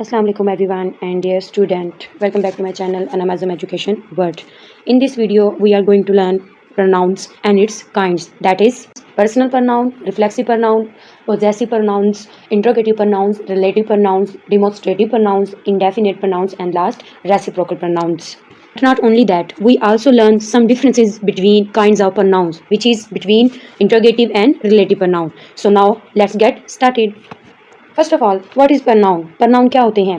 Assalamu alaikum everyone and dear student, welcome back to my channel Anamazam Education World. In this video we are going to learn pronouns and its kinds, that is personal pronoun, reflexive pronoun, possessive pronouns, interrogative pronouns, relative pronouns, demonstrative pronouns, indefinite pronouns and last reciprocal pronouns. Not only that, we also learn some differences between kinds of pronouns, which is between interrogative and relative pronoun. So now let's get started. First of all, what is pronoun? Pronoun क्या होते हैं?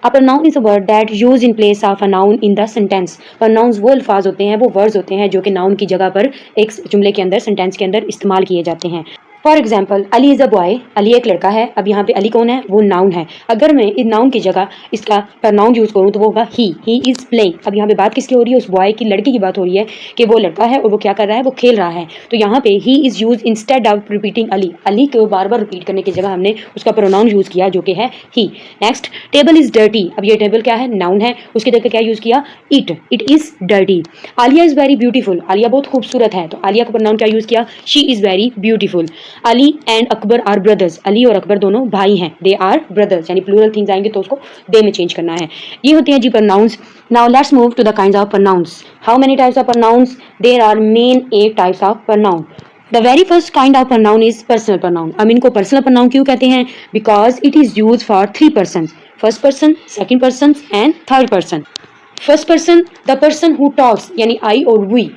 A pronoun is a word that used in place of a noun in the sentence. Pronouns वो अल्फाज होते हैं, वो words होते हैं जो कि नाउन की जगह पर एक जुमले के अंदर, सेंटेंस के अंदर इस्तेमाल किए जाते हैं. For example, Ali is a boy. Ali एक लड़का है. अब यहाँ पे अली कौन है? वो नाउन है. अगर मैं इस नाउन की जगह इसका प्रनाउन यूज़ करूँ तो वो होगा ही इज़ प्लेइंग. अब यहाँ पे बात किसकी हो रही है? उस बॉय की, लड़के की बात हो रही है कि वो लड़का है और वो क्या कर रहा है? वो खेल रहा है. तो यहाँ पे he is use instead of repeating Ali. Ali को बार बार रिपीट करने की जगह हमने उसका प्रोनाउन यूज़ किया जो कि है ही. Next, table is dirty. अब ये टेबल क्या है? नाउन है. उसकी जगह क्या यूज़ किया? It is dirty. Alia is very beautiful. Alia बहुत खूबसूरत है. तो आलिया का प्रोनाउन क्या यूज़ किया? She is very beautiful. Ali and Akbar are brothers. Ali और अकबर दोनों भाई हैं. They are brothers. यानी प्लूरल थिंग्स आएंगे तो उसको दे में चेंज करना है. ये होते हैं जी pronouns. Now let's move to the kinds of pronouns. How many types of pronouns? There are main 8 types of pronoun. The very first kind of pronoun is personal pronoun. अब इनको पर्सनल प्रोनाउन क्यों कहते हैं? Because it is use for 3 person. First person, second person and third person. First person, the person who talks, यानी I और we.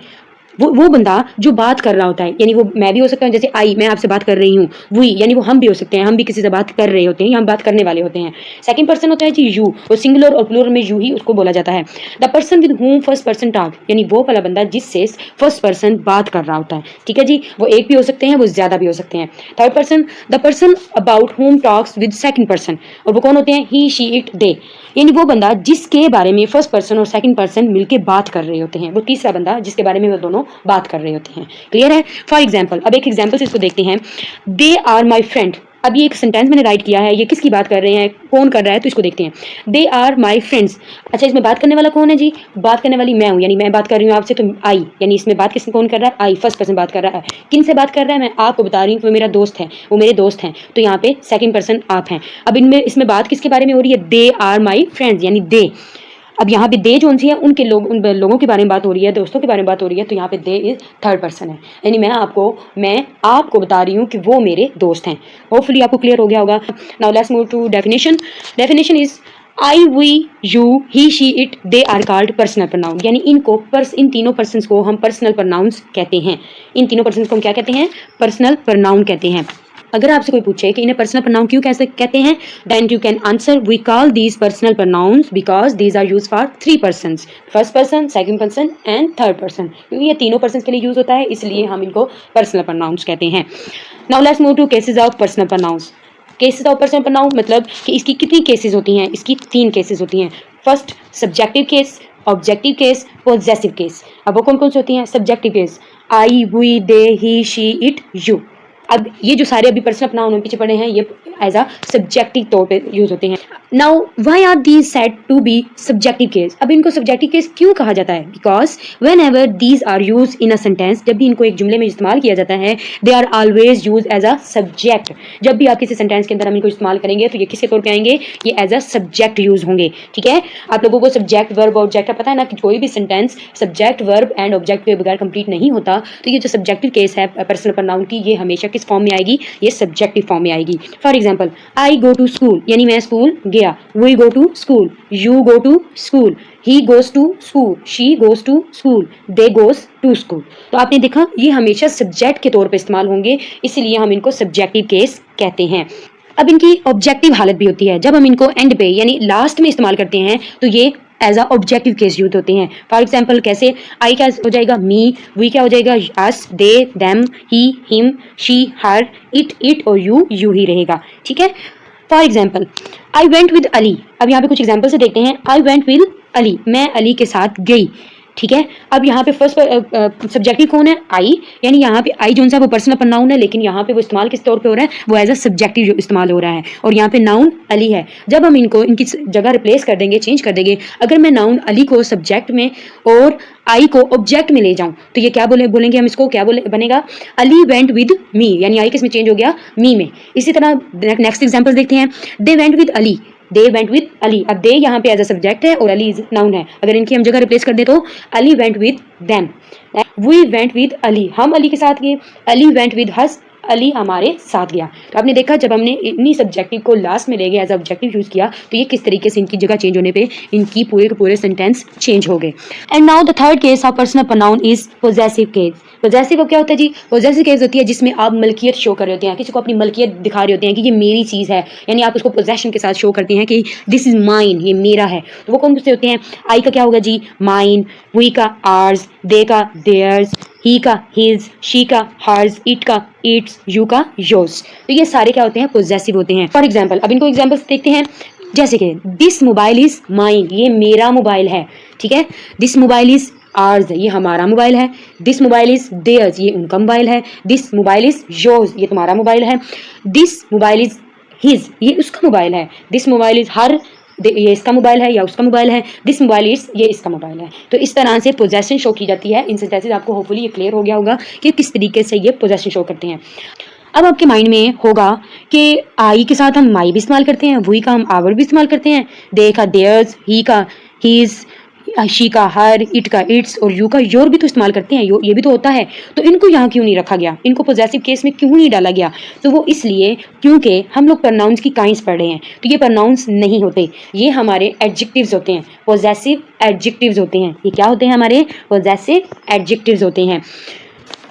वो बंदा जो बात कर रहा होता है, यानी वो मैं भी हो सकता हूँ, जैसे आई मैं आपसे बात कर रही हूँ. वी यानी वो हम भी हो सकते हैं, हम भी किसी से बात कर रहे होते हैं, हम बात करने वाले होते हैं. सेकंड पर्सन होता है जी यू. और सिंगुलर और प्लूरल में यू ही उसको बोला जाता है. The person with whom first person talk, यानी वो वाला बंदा जिससे फर्स्ट पर्सन बात कर रहा होता है. ठीक है जी, वो एक भी हो सकते हैं, वो ज्यादा भी हो सकते हैं. Third person, the person about हुम टॉक्स विद सेकंड पर्सन. और वो कौन होते हैं? ही शी इट दे. यानी वो बंदा जिसके बारे में फर्स्ट पर्सन और सेकंड पर्सन मिलके बात कर रहे होते हैं. वो तीसरा बंदा जिसके बारे में वो दोनों बात कर रहे होते हैं. क्लियर है? फॉर एग्जाम्पल, अब एक एग्जाम्पल से इसको देखते हैं. They are my friend. अब ये एक सेंटेंस मैंने राइट किया है. ये किसकी बात कर रहे हैं? कौन कर रहा है? तो इसको देखते हैं. They are my friends. अच्छा, इसमें बात करने वाला कौन है जी? बात करने वाली मैं हूँ, यानी मैं बात कर रही हूँ आपसे, तो आई. यानी इसमें बात किसने कौन कर रहा है? आई, फर्स्ट पर्सन बात कर रहा है. किन से बात कर रहा है? मैं आपको बता रही हूँ कि वो मेरा दोस्त है, वो मेरे दोस्त हैं. तो यहाँ पे सेकंड पर्सन आप हैं. अब इसमें बात किसके बारे में हो रही है? दे आर माई फ्रेंड्स, यानी दे. अब यहाँ पे दे जो सी है उन लोगों के बारे में बात हो रही है, दोस्तों के बारे में बात हो रही है. तो यहाँ पे दे इज थर्ड पर्सन है, यानी मैं आपको बता रही हूँ कि वो मेरे दोस्त हैं. होपफुली आपको क्लियर हो गया होगा. Now let's move to definition. Definition is I, we, you, he, she, it, they are called personal pronoun. यानी इन तीनों पर्सन्स को हम पर्सनल प्रोनाउंस कहते हैं. इन तीनों पर्सन्स को हम क्या कहते हैं? पर्सनल प्रोनाउन कहते हैं. अगर आपसे कोई पूछे कि इन्हें पर्सनल प्रोनाउन क्यों कैसे कहते हैं, then you can answer we call these personal pronouns because these are use for 3 persons. First person, second person and third person. क्योंकि ये तीनों पर्सन के लिए यूज होता है, इसलिए हम इनको पर्सनल प्रोनाउंस कहते हैं. Now let's move to cases of personal pronouns. Cases of personal pronoun मतलब कि इसकी कितनी केसेस होती हैं? इसकी 3 केसेस होती हैं. First, subjective case, objective case, possessive case. अब वो कौन कौन सी होती हैं? Subjective case, I, we, they, he, she, it, you. अब ये जो सारे अभी पर्सनल प्रोनाउन पीछे पड़े हैं, ये एज अ सब्जेक्टिव तौर पे यूज होते हैं. Now why are these said to be subjective case? अब इनको सब्जेक्टिव केस क्यों कहा जाता है? Because whenever these are use in a sentence, जब भी इनको एक जुमले में इस्तेमाल किया जाता है, they are always use as a subject. जब भी आप किसी सेंटेंस के अंदर हम इनको इस्तेमाल करेंगे तो ये किसके तौर पे आएंगे? ये एज अ सब्जेक्ट यूज होंगे. ठीक है, आप लोगों को सब्जेक्ट, वर्ब, ऑब्जेक्ट का पता है ना कि कोई भी sentence subject, verb and object के बगैर कंप्लीट नहीं होता. तो ये जो सब्जेक्टिव केस है पर्सनल प्रोनाउन की, ये हमेशा किस फॉर्म में आएगी? ये सब्जेक्टिव फॉर्म में आएगी. For example, I go to school, यानी मैं स्कूल गया. We go to school, you go to school, he goes to school, she goes to school, they goes to school. तो आपने देखा ये हमेशा सब्जेक्ट के तौर पे इस्तेमाल होंगे, इसलिए हम इनको सब्जेक्टिव केस कहते हैं. अब इनकी ऑब्जेक्टिव हालत भी होती है. जब हम इनको एंड पे यानी लास्ट में इस्तेमाल करते हैं तो ये as a objective case use होते हैं. फॉर एग्जाम्पल कैसे? आई क्या हो जाएगा? मी. वी क्या हो जाएगा? Us. They, them, he, him, she, her, it और यू ही रहेगा. ठीक है. For example, I went with Ali. अब यहाँ पे कुछ एग्जाम्पल से देखते हैं. आई वेंट विद अली, मैं अली के साथ गई. ठीक है. अब यहाँ पे फर्स्ट सब्जेक्टिव कौन है? आई. यानी यहाँ पे आई जो सा वो पर्सनल प्रोनाउन है, लेकिन यहाँ पे वो इस्तेमाल किस तौर पे हो रहा है? वो एज अ सब्जेक्टिव इस्तेमाल हो रहा है. और यहाँ पे नाउन अली है. जब हम इनकी जगह रिप्लेस कर देंगे, चेंज कर देंगे, अगर मैं नाउन अली को सब्जेक्ट में और आई को ऑब्जेक्ट में ले जाऊं तो ये क्या बोलेंगे हम इसको? क्या बनेगा? अली वेंट विद मी, यानी आई किस में चेंज हो गया? मी में. इसी तरह नेक्स्ट एग्जाम्पल देखते हैं. They went with Ali. They went with Ali. अब दे यहाँ पे एज अ सब्जेक्ट है और अली इज नाउन है। अगर इनकी हम जगह रिप्लेस कर दे तो Ali went with them, we went with Ali, हम अली के साथ गए, Ali went with us, Ali हमारे साथ गया। तो आपने देखा जब हमने इन्हीं सब्जेक्टिव को लास्ट में ले गए एज ऑब्जेक्टिव यूज किया तो ये किस तरीके से इनकी जगह चेंज होने पे इनकी पूरे के पूरे सेंटेंस चेंज हो गए। And now the third case of personal pronoun is possessive case. Possessive क्या होता है जी? पोजेसिव केस होती है जिसमें आप मलकियत शो कर रहे होते हैं, किसी को अपनी मलकियत दिखा रहे होते हैं कि ये मेरी चीज़ है, यानी आप उसको पोजेशन के साथ शो करते हैं कि दिस इज माइन, ये मेरा है। तो वो कौन से होते हैं? आई का क्या होगा जी? माइन, वी का आर्स, दे का देयर्स, ही का हिज, शी का हर्स, इट का इट्स, यू का योर्स। तो ये सारे क्या होते हैं? पोजेसिव होते हैं। फॉर एग्जाम्पल अब इनको एग्जाम्पल्स देखते हैं, जैसे कि दिस मोबाइल इज माइन, ये मेरा मोबाइल है, ठीक है। दिस मोबाइल इज आर्स, ये हमारा मोबाइल है। दिस मोबाइल इज देयर्स, ये उनका मोबाइल है। दिस मोबाइल इज योर्स, ये तुम्हारा मोबाइल है। दिस मोबाइल इज हिज, ये उसका मोबाइल है। दिस मोबाइल इज हर, ये इसका मोबाइल है या उसका मोबाइल है। दिस मोबाइल इज, ये इसका मोबाइल है। तो इस तरह से पोजेशन शो की जाती है। इन सेंटेंसेस आपको होपफुली ये क्लियर हो गया होगा कि किस तरीके से ये पोजेशन शो करते हैं। अब आपके माइंड में होगा कि आई के साथ हम माई भी इस्तेमाल करते हैं, वी का हम आवर भी इस्तेमाल करते हैं, दे का देयर्स, ही का हीज, शी का हर, इट का इट्स और यू का योर भी तो इस्तेमाल करते हैं, ये भी तो होता है। तो इनको यहाँ क्यों नहीं रखा गया? इनको पोजेसिव केस में क्यों नहीं डाला गया? तो वो इसलिए क्योंकि हम लोग प्रोनाउंस की काइंड्स पढ़ रहे हैं, तो ये प्रोनाउंस नहीं होते, ये हमारे एडजेक्टिव्स होते हैं, पोजेसिव एडजेक्टिव्स होते हैं। ये क्या होते हैं? हमारे पोजेसिव एडजेक्टिव्स होते हैं।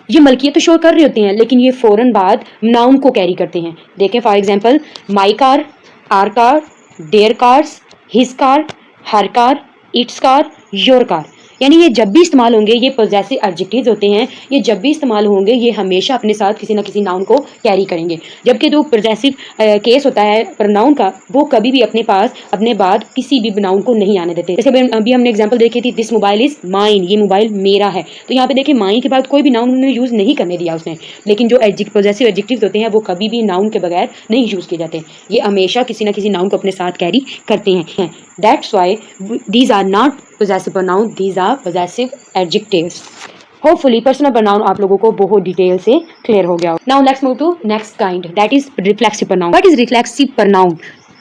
ये मलकियत तो शो कर रहे होते हैं लेकिन ये फौरन बाद नाउन को कैरी करते हैं। देखें for example, my car, our car, their cars, his car, her car, its car, your car, यानी ये जब भी इस्तेमाल होंगे ये पोजेसिव एडजेक्टिव्स होते हैं। ये जब भी इस्तेमाल होंगे ये हमेशा अपने साथ किसी ना किसी नाउन को कैरी करेंगे। जबकि जो पोजेसिव केस होता है प्रोनाउन का, वो कभी भी अपने पास अपने बाद किसी भी नाउन को नहीं आने देते। जैसे अभी हमने एग्जांपल देखी थी, दिस मोबाइल इज माइन, ये मोबाइल मेरा है। तो यहाँ पे देखिए माइन के बाद कोई भी नाउन उन्होंने यूज नहीं करने दिया उसने, लेकिन जो पोजेसिव एडजेक्टिव्स होते हैं वो कभी भी नाउन के बगैर नहीं यूज किए जाते, ये हमेशा किसी ना किसी नाउन को अपने साथ कैरी करते हैं। That's why these are not possessive pronoun, these are possessive adjectives. Hopefully personal pronoun आप लोगों को बहुत डिटेल से क्लियर हो गया हो। Now let's move to next kind, that is reflexive pronoun. What is reflexive pronoun?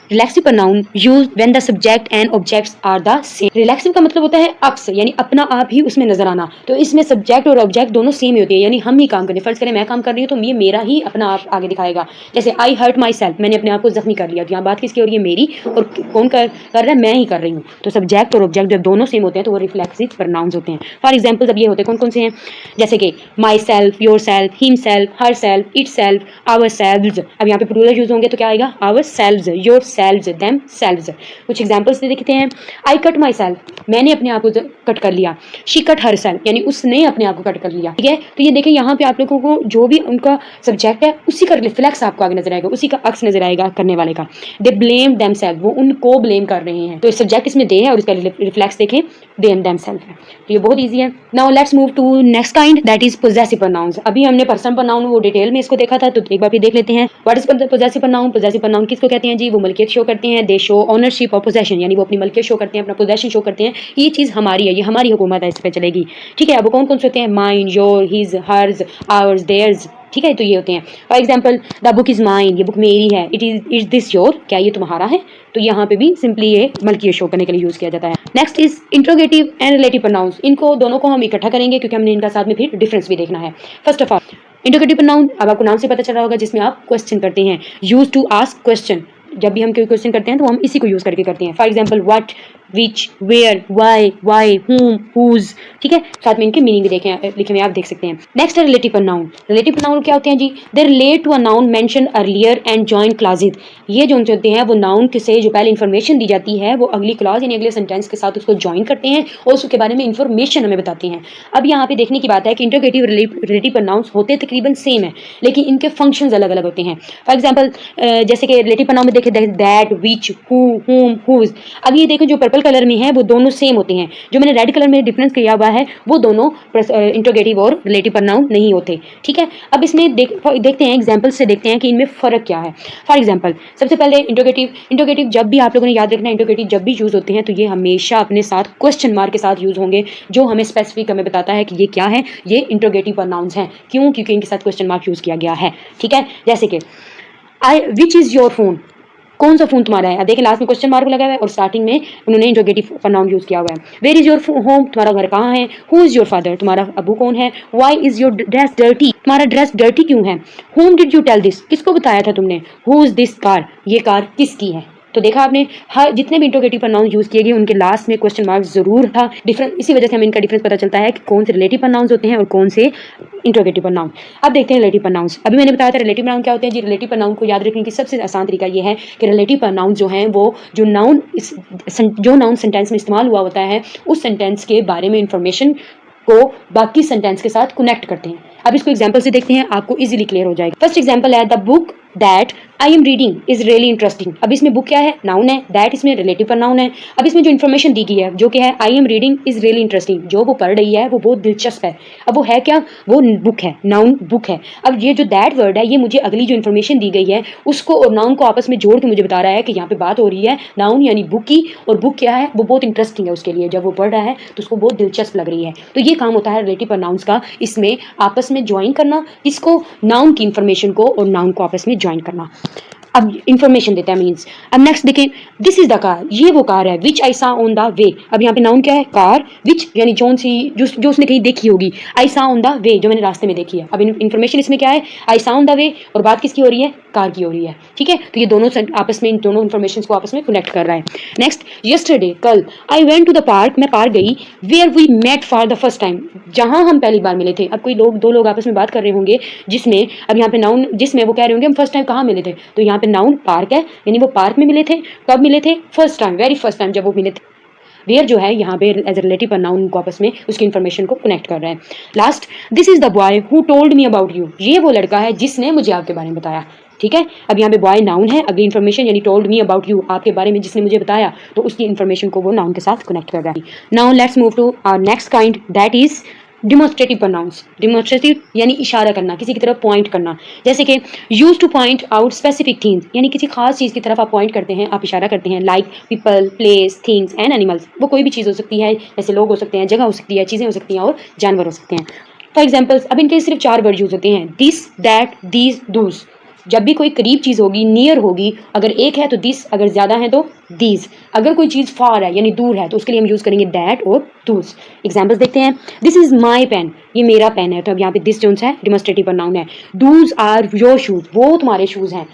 रिलैक्सिव pronoun used when the subject and objects are the same. रिलैक्सिव का मतलब होता है अक्स, यानी अपना आप ही उसमें नजर आना। तो इसमें सब्जेक्ट और ऑब्जेक्ट दोनों सेम ही होती है, यानी हम ही काम करें। फर्ज करें मैं काम कर रही हूँ तो ये मेरा ही अपना आप आगे दिखाएगा। जैसे आई हर्ट माई सेल्फ, मैंने अपने आप को जख्मी कर लिया। तो यहाँ बात किसकी हो रही है? मेरी। और कौन कर रहा है? मैं ही कर रही हूँ। तो सब्जेक्ट और ऑब्जेक्ट जब दोनों सेम होते हैं तो वो रिफ्लेक्सिव प्रोनाउंस होते हैं। फॉर एग्जाम्पल जब ये होते हैं कौन कौन से हैं? जैसे कि myself, yourself, himself, herself, itself, ourselves. अब यहाँ पे प्लूरल यूज होंगे तो क्या आएगा? Ourselves, yourselves, themselves. कुछ एग्जांपल्स देखते हैं। आई कट माई सेल्फ, मैंने अपने आप को कट कर लिया। शी कट हर सेल्फ, यानी उसने अपने आप को कट कर लिया। ठीक है, तो ये देखें यहाँ पे आप लोगों को जो भी उनका सब्जेक्ट है उसी का रिफ्लेक्स आपको आगे नजर आएगा, उसी का अक्स नजर आएगा करने वाले का। दे ब्लेम देम सेल्फ, वो उनको ब्लेम कर रहे हैं। तो सब्जेक्ट इसमें दे है और इसका रिफ्लेक्स देखें देम सेल्फ है। तो ये बहुत ईजी है। Now let's move to next kind, that is possessive pronouns. अभी हमने पर्सन प्रोनाउन वो डिटेल में इसको देखा था, तो एक बार फिर देख लेते हैं। What is possessive pronoun? Possessive pronoun किसको कहते हैं जी? वो मलकियत शो करते हैं। दे शो ऑनरशिप और पोजेशन, यानी वो अपनी मलकियत शो करते हैं, अपना पोजेशन शो करते हैं। ये चीज़ हमारी है, ये हमारी हुकूमत है, इस पर चलेगी। ठीक है, अब कौन कौन से होते हैं? Mine, your, his, hers, ours, theirs. ठीक है, तो ये होते हैं। For example the book is mine, ये बुक मेरी है। इज दिस योर, क्या ये तुम्हारा है? तो यहाँ पे भी सिंपली ये मलकियत शो करने के लिए यूज किया जाता है। Next is interrogative and relative pronouns. इनको दोनों को हम इकट्ठा करेंगे क्योंकि हमने इनका साथ में फिर डिफरेंस भी देखना है। First of all interrogative pronoun, अब आपको नाम से पता चल रहा होगा, जिसमें आप क्वेश्चन करते हैं। यूज टू आस्क क्वेश्चन, जब भी हम कोई क्वेश्चन करते हैं तो हम इसी को यूज करके करते हैं। For example what, which, where, why, whom, whose. ठीक है, साथ में इनके मीनिंग भी देखें लिखे हुए आप देख सकते हैं। नेक्स्ट है रिलेटिव प्रोनाउन। रिलेटिव प्रोनाउन क्या होते हैं जी? They relate to a noun mention earlier and join clauses. ये जो होते हैं वो नाउन से जो पहले इन्फॉर्मेशन दी जाती है वो अगली क्लॉज यानी अगले सेंटेंस के साथ उसको ज्वाइन करते हैं और उसके बारे में इन्फॉर्मेशन हमें बताते हैं। अब यहाँ पे देखने की बात है कि इंट्रोगेटिव रिलेटिव प्रोनाउंस होते तकरीबन सेम है लेकिन इनके फंक्शंस अलग अलग होते हैं। फॉर एग्जाम्पल जैसे कि रिलेटिव प्रोनाउन में देखें दैट, विच, हु, हुम, हुज। अब ये देखें जो पर्पल कलर में है वो दोनों सेम होते हैं। जो मैंने रेड कलर में डिफरेंस किया हुआ है वो दोनों इंट्रोगेटिव और रिलेटिव प्रोनाउन नहीं होते। ठीक है, अब इसमें देखते हैं एग्जाम्पल से देखते हैं कि इनमें फ़र्क क्या है। फॉर एग्जाम्पल सबसे पहले इंट्रोगेटिव जब भी आप लोगों ने याद रखना है, इंट्रोगेटिव जब भी यूज़ होते हैं तो ये हमेशा अपने साथ क्वेश्चन मार्क के साथ यूज़ होंगे, जो हमें स्पेसिफिक हमें बताता है कि ये क्या है, ये इंट्रोगेटिव प्रोनाउंस हैं। क्यों? क्योंकि इनके साथ क्वेश्चन मार्क यूज़ किया गया है। ठीक है, जैसे कि विच इज़ योर फोन, कौन सा फोन तुम्हारा है? अब देखिए लास्ट में क्वेश्चन मार्क लगा हुआ है और स्टार्टिंग में उन्होंने इंट्रोगेटिव प्रोनाउन यूज किया हुआ है। Where is your home? तुम्हारा घर कहाँ है? Who is your father? तुम्हारा अबू कौन है? Why is your dress dirty? तुम्हारा ड्रेस डर्टी क्यों है? हुम डिड यू टेल दिस? किसको बताया था तुमने? Who is this car? ये कार किसकी है? तो देखा आपने, हर जितने भी इंट्रोगेटिव प्रोनाउन यूज किए गए उनके लास्ट में क्वेश्चन मार्क जरूर था। डिफरेंस इसी वजह से हमें इनका डिफरेंस पता चलता है कि कौन से रिलेटिव प्रोनाउंस होते हैं और कौन से इंट्रोगेटिव प्रोनाउन। अब देखते हैं रिलेटिव प्रोनाउंस। अभी मैंने बताया था रिलेटिव प्रोनाउन क्या होते हैं जी। रिलेटिव प्रोनाउन को याद रखने की सबसे आसान तरीका ये है कि रिलेटिव प्रोनाउन जो हैं वो जो नाउन सेंटेंस में इस्तेमाल हुआ होता है उस सेंटेंस के बारे में इंफॉर्मेशन को बाकी सेंटेंस के साथ कनेक्ट करते हैं। अब इसको एग्जांपल से देखते हैं, आपको इजीली क्लियर हो जाएगा। फर्स्ट एग्जांपल है the book that I am reading is really interesting. अब इसमें बुक क्या है? नाउन है। दैट इसमें रिलेटिव प्रोनाउन है। अब इसमें जो इन्फॉर्मेशन दी गई है जो कि है I am reading is really interesting, जो वो पढ़ रही है वो बहुत दिलचस्प है। अब वो है क्या? वो बुक है, नाउन बुक है। अब ये जो दैट वर्ड है ये मुझे अगली जो इन्फॉर्मेशन दी गई है उसको और नाउन को आपस में जोड़ के मुझे बता रहा है कि यहाँ पे बात हो रही है नाउन यानी बुक की, और बुक क्या है? वो बहुत इंटरेस्टिंग है उसके लिए। जब वो पढ़ रहा है तो उसको बहुत दिलचस्प लग रही है। तो ये काम होता है रिलेटिव प्रोनाउंस का, इसमें आपस में ज्वाइन करना, इसको नाउन की इंफॉर्मेशन को और नाउन को आपस में ज्वाइन करना। अब इंफॉर्मेशन देता है मीन्स। अब नेक्स्ट देखें, दिस इज द कार, ये वो कार है। विच आई सा ऑन द वे। अब यहाँ पे नाउन क्या है? कार। विच यानी जौन सी जो उसने कहीं देखी होगी। आई सा ऑन द वे, जो मैंने रास्ते में देखी है। अब इन्फॉर्मेशन इसमें क्या है? आई सा ऑन द वे, और बात किसकी हो रही है? कार की हो रही है। ठीक है, तो ये दोनों आपस में इन दोनों इन्फॉर्मेशन को आपस में कनेक्ट कर रहा है। नेक्स्ट, यस्टरडे कल, I went to the park, मैं पार्क गई। Where we met for the first time, जहां हम पहली बार मिले थे। अब कोई दो लोग आपस में बात कर रहे होंगे जिसमें अब यहाँ पे नाउन जिसमें वो कह रहे होंगे हम फर्स्ट टाइम कहाँ मिले थे, तो यहाँ पे नाउन पार्क है, यानी वो पार्क में मिले थे। कब मिले थे? First time, very first time जब वो मिले थे। वेयर जो है यहाँ पे एज ए रिलेटिव प्रोनाउन को आपस में उसकी इन्फॉर्मेशन को कनेक्ट कर रहा है। Last, this is the boy who told me about you, ये वो लड़का है जिसने मुझे आपके बारे में बताया। ठीक है, अब यहाँ पे बॉय नाउन है, अगली इन्फॉर्मेशन यानी टोल्ड मी अबाउट यू, आपके बारे में जिसने मुझे बताया, तो उसकी इन्फॉर्मेशन को वो नाउन के साथ कनेक्ट कर रहा है। Now let's move to our next kind, that is demonstrative pronouns. Demonstrative यानी इशारा करना, किसी की तरफ पॉइंट करना। जैसे कि use two point out specific things, यानी किसी खास चीज़ की तरफ आप पॉइंट करते हैं, आप इशारा करते हैं। Like people, place, things and animals, वो कोई भी चीज़ हो सकती है, जैसे लोग हो सकते हैं, जगह हो सकती है, चीज़ें हो सकती हैं और जानवर हो सकते हैं। फॉर एग्जाम्पल्स, अब इनके सिर्फ 4 वर्ड यूज होते हैं, दिस, दैट, दीज, दूज। जब भी कोई करीब चीज़ होगी, नियर होगी, अगर एक है तो दिस, अगर ज़्यादा है तो दीज। अगर कोई चीज़ फार है यानी दूर है तो उसके लिए हम यूज़ करेंगे दैट और दूज। एग्जाम्पल्स देखते हैं, दिस इज माई पेन, ये मेरा पेन है, तो अब यहाँ पे दिस जो है डिमोन्स्ट्रेटिव प्रोनाउन है। दूज आर योर शूज, वो तुम्हारे शूज हैं।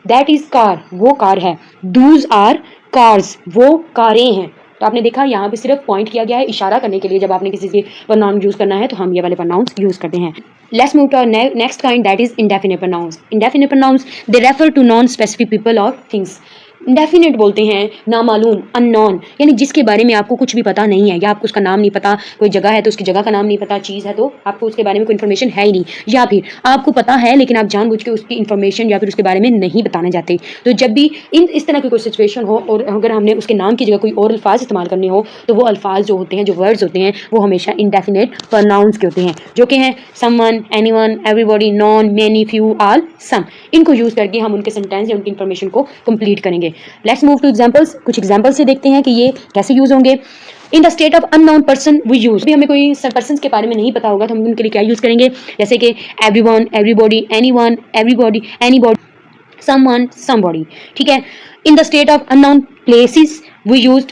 दैट इज कार, वो कार है। दूज आर कार्स, वो कारें हैं। तो आपने देखा यहाँ पे सिर्फ पॉइंट किया गया है इशारा करने के लिए। जब आपने किसी से प्रोनाउन यूज करना है तो हम ये वाले प्रोनाउंस यूज करते हैं। Let's move to next kind, that is indefinite pronouns. Indefinite pronouns they refer to non specific people और थिंग्स। इंडेफिनिट बोलते हैं नामालूम, अननोन, यानी जिसके बारे में आपको कुछ भी पता नहीं है, या आपको उसका नाम नहीं पता। कोई जगह है तो उसकी जगह का नाम नहीं पता, चीज़ है तो आपको उसके बारे में कोई इन्फॉर्मेशन है ही नहीं, या फिर आपको पता है लेकिन आप जानबूझ के उसकी इन्फॉर्मेशन या फिर उसके बारे में नहीं बताना चाहते। तो जब भी इस तरह की कोई सिचुएशन हो और अगर हमने उसके नाम की जगह कोई और अल्फाज इस्तेमाल करने हो, तो वो अल्फाज जो होते हैं, जो वर्ड्स होते हैं, वो हमेशा इंडेफिनिट प्रोनाउंस के होते हैं, जो कि हैं someone, anyone, everybody, none, many, few, all, some. इनको यूज करके हम उनके सेंटेंस या उनकी इन्फॉर्मेशन को कंप्लीट करेंगे। Let's move to examples. कुछ एग्जाम्पल से देखते हैं कि ये कैसे यूज होंगे। In the state of unknown person we use, भी हमें कोई पर्सन के बारे में नहीं पता होगा तो हम उनके लिए क्या यूज करेंगे, जैसे कि everyone, everybody, anyone, everybody, anybody, someone, somebody. ठीक है। In the state of unknown places we used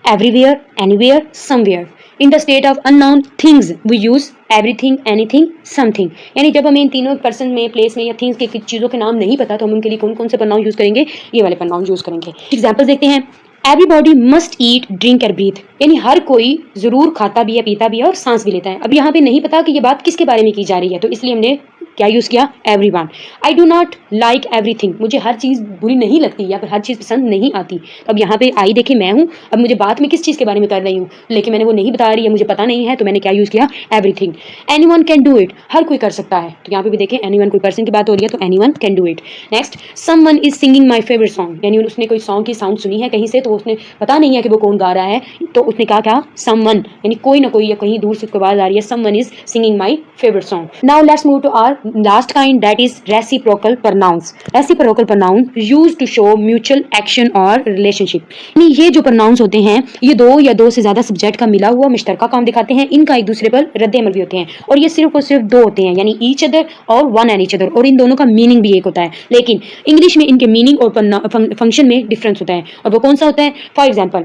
everywhere, anywhere, somewhere. In the state of unknown things we use everything, anything, something. यानी जब हमें इन तीनों पर्सन में, प्लेस में या things के चीज़ों के नाम नहीं पता तो हम उनके लिए कौन कौन से प्रोनाउन यूज करेंगे, ये वाले प्रोनाउन यूज करेंगे। एग्जाम्पल्स देखते हैं। Everybody must eat, drink and breathe, यानी हर कोई जरूर खाता भी है, पीता भी है और सांस भी लेता है। अब यहाँ पे नहीं पता कि ये बात किसके बारे में की जा रही है, तो इसलिए हमने क्या यूज़ किया, everyone. I do not like everything, मुझे हर चीज़ बुरी नहीं लगती या फिर हर चीज़ पसंद नहीं आती। अब यहाँ पे आई देखिए मैं हूँ, अब मुझे बात में किस चीज़ के बारे में कर रही हूँ, लेकिन मैंने वो नहीं बता रही है, मुझे पता नहीं है, तो मैंने क्या यूज़ किया, everything. Anyone can do it, हर कोई कर सकता है, तो यहाँ पे भी देखें एनीवन कोई पर्सन की बात हो रही है तो anyone can do it. Next, someone is singing my favourite song, यानी उसने कोई सॉन्ग की साउंड सुनी है कहीं से, तो उसने पता नहीं है कि वो कौन गा रहा है, तो उसने कहा क्या, समवन, यानी कोई ना कोई या कहीं दूर से आवाज आ रही है, someone is singing my favourite song. Now let's move to our last kind that is reciprocal pronouns. Reciprocal pronoun use to show mutual action और रिलेशनशिप। यानी ये जो प्रोनाउंस होते हैं ये दो या दो से ज्यादा सब्जेक्ट का मिला हुआ मुश्तरका काम दिखाते हैं। इनका एक दूसरे पर रद्द अमल भी होते हैं और ये सिर्फ और सिर्फ दो होते हैं, यानी ईच अदर और वन एंड ईच अदर, और इन दोनों का मीनिंग भी एक होता है। लेकिन इंग्लिश में इनके मीनिंग और फंक्शन में डिफरेंस होता है, और वो कौन सा होता है? For example,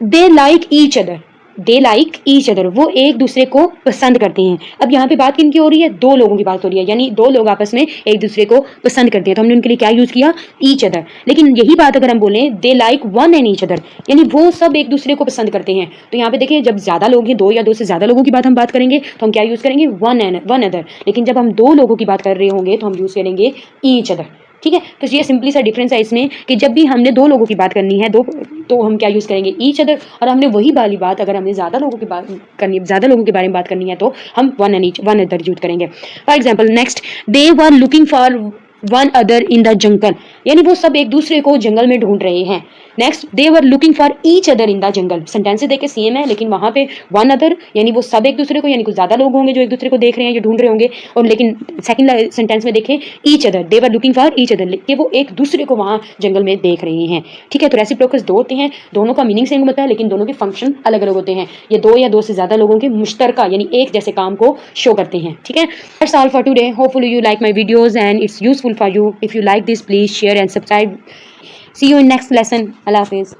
they like each other, they like each other, वो एक दूसरे को पसंद करते हैं। अब यहाँ पे बात किनकी हो रही है? दो लोगों की बात हो रही है, यानी दो लोग आपस में एक दूसरे को पसंद करते हैं, तो हमने उनके लिए क्या यूज किया? Each other. लेकिन यही बात अगर हम बोलें they like one and each other, यानी वो सब एक दूसरे को पसंद करते हैं, तो यहाँ पे देखिए जब ज्यादा लोग हैं, दो या दो से ज्यादा लोगों की हम बात करेंगे तो हम क्या यूज करेंगे? One other. लेकिन जब हम दो लोगों की बात कर रहे होंगे तो हम यूज करेंगे ईच अदर। ठीक है, तो ये सिंपली सा डिफरेंस है इसमें कि जब भी हमने दो लोगों की बात करनी है, दो, तो हम क्या यूज करेंगे? Each other. और हमने वही वाली बात अगर हमने ज्यादा लोगों की बात करनी, ज्यादा लोगों के बारे में बात करनी है, तो हम वन अदर यूज करेंगे। For example, next, they were looking for one other in the jungle, यानी वो सब एक दूसरे को जंगल में ढूंढ रहे हैं। Next, they were looking for each other in the jungle. Sentence देखे सेम है, लेकिन वहां पे वन अदर यानी वो सब एक दूसरे को, यानी कुछ ज्यादा लोग होंगे जो एक दूसरे को देख रहे हैं, जो ढूंढ रहे होंगे, और लेकिन सेकंड सेंटेंस में देखे each other, they were looking for each other, कि वो एक दूसरे को वहां जंगल में देख रहे हैं। ठीक है, तो रेसिप्रोकल्स दो होते हैं, दोनों का मीनिंग सेम होता है, लेकिन दोनों के फंक्शन अलग अलग होते हैं। ये दो या दो से ज्यादा लोगों के मुश्तरका यानी एक जैसे काम को शो करते हैं। ठीक है, that's all for today. Hopefully you like my videos and it's useful for you. If you like this, please share and subscribe. See you in next lesson. Allah Hafiz.